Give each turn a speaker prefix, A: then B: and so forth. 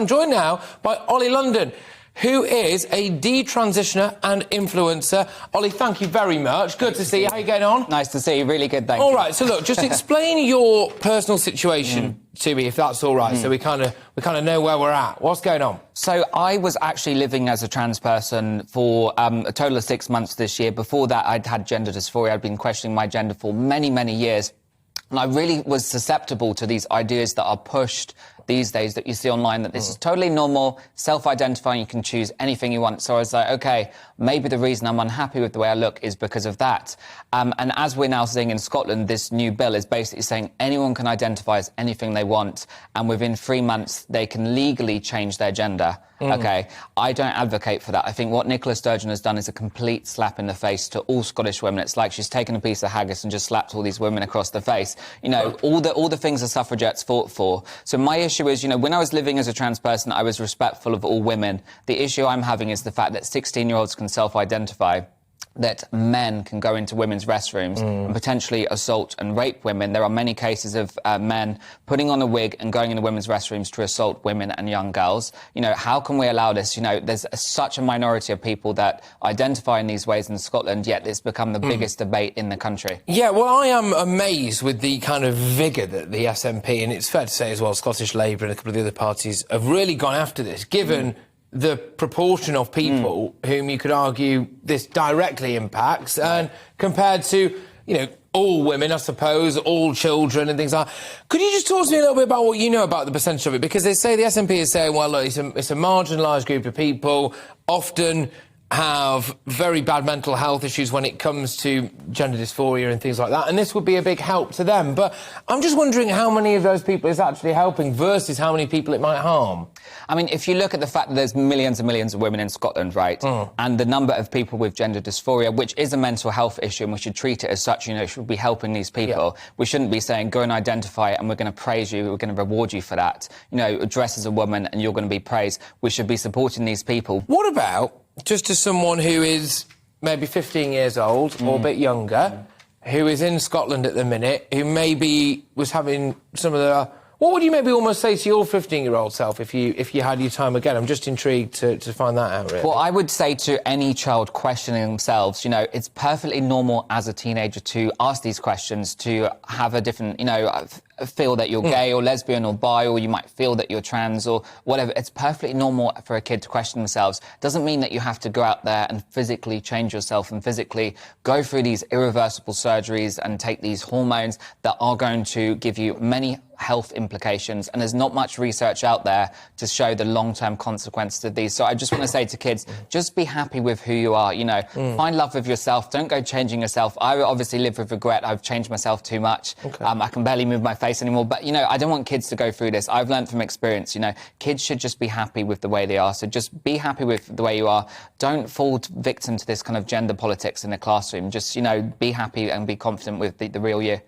A: I'm joined now by Oli London, who is a detransitioner and influencer. Oli, thank you very much. Good to see you. How are you getting on?
B: Nice to see you. Really good, thank you.
A: All right, so look, just explain your personal situation to me, if that's all right, so we kind of know where we're at. What's going on?
B: So I was actually living as a trans person for a total of 6 months this year. Before that, I'd had gender dysphoria. I'd been questioning my gender for many, many years. And I really was susceptible to these ideas that are pushed these days that you see online, that this is totally normal, self-identifying, you can choose anything you want. So I was like, OK, maybe the reason I'm unhappy with the way I look is because of that. And as we're now seeing in Scotland, this new bill is basically saying anyone can identify as anything they want, and within 3 months they can legally change their gender. OK, I don't advocate for that. I think what Nicola Sturgeon has done is a complete slap in the face to all Scottish women. It's like she's taken a piece of haggis and just slapped all these women across the face. You know, all the things the suffragettes fought for. So my issue is, you know, when I was living as a trans person, I was respectful of all women. The issue I'm having is the fact that 16-year-olds can self-identify, that men can go into women's restrooms and potentially assault and rape women. There are many cases of men putting on a wig and going into women's restrooms to assault women and young girls. You know, how can we allow this? You know, there's such a minority of people that identify in these ways in Scotland, yet it's become the biggest debate in the country.
A: Yeah, well, I am amazed with the kind of vigour that the SNP, and it's fair to say as well, Scottish Labour and a couple of the other parties have really gone after this, given the proportion of people whom you could argue this directly impacts, and compared to, you know, all women, I suppose, all children and things like that. Could you just talk to me a little bit about what you know about the percentage of it? Because they say the SNP is saying, well, look, it's a marginalised group of people, often have very bad mental health issues when it comes to gender dysphoria and things like that, and this would be a big help to them. But I'm just wondering how many of those people it's actually helping versus how many people it might harm.
B: I mean, if you look at the fact that there's millions and millions of women in Scotland, right, and the number of people with gender dysphoria, which is a mental health issue, and we should treat it as such, you know, should be helping these people. We shouldn't be saying, go and identify it and we're going to praise you, we're going to reward you for that. You know, dress as a woman and you're going to be praised. We should be supporting these people.
A: What about just as someone who is maybe 15 years old or a bit younger, who is in Scotland at the minute, who maybe was having some of the... What would you maybe almost say to your 15-year-old self if you had your time again? I'm just intrigued to find that out, really.
B: Well, I would say to any child questioning themselves, you know, it's perfectly normal as a teenager to ask these questions, to have a different, you know, feel that you're gay or lesbian or bi, or you might feel that you're trans or whatever. It's perfectly normal for a kid to question themselves. Doesn't mean that you have to go out there and physically change yourself and physically go through these irreversible surgeries and take these hormones that are going to give you many health implications, and there's not much research out there to show the long-term consequences of these. So I just want to say to kids, just be happy with who you are, you know, find love with yourself, don't go changing yourself. I obviously live with regret, I've changed myself too much. I can barely move my face anymore, but, you know, I don't want kids to go through this. I've learned from experience, you know, kids should just be happy with the way they are, so just be happy with the way you are. Don't fall victim to this kind of gender politics in the classroom. Just, you know, be happy and be confident with the real you.